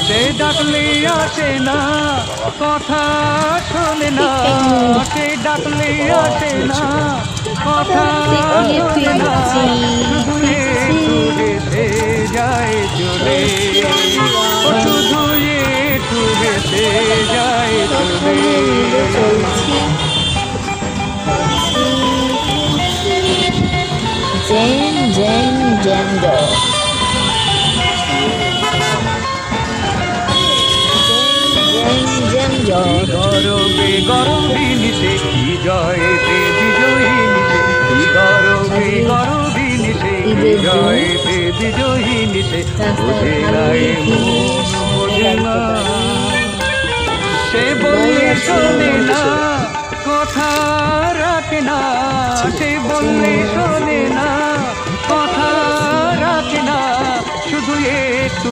সে ডাকলে আসে না, কথা শোনে না, সে ডাকলে আসে না, কথা শোনে না, শুধু একটু হেসে যায় চলে, ও শুধু একটু হেসে যায় চলে। জেন জেন জেন্ডার গরবে গরবিনীতে কি জয়েতে বিজয়িনীতে, কি গরবে গরবিনীতে কি জয়েতে বিজয়িনীতে, বোঝে গায়ে মন বোঝে না, সে বললে শোনে না, কথা রাখে না, সে বললে শোনে না,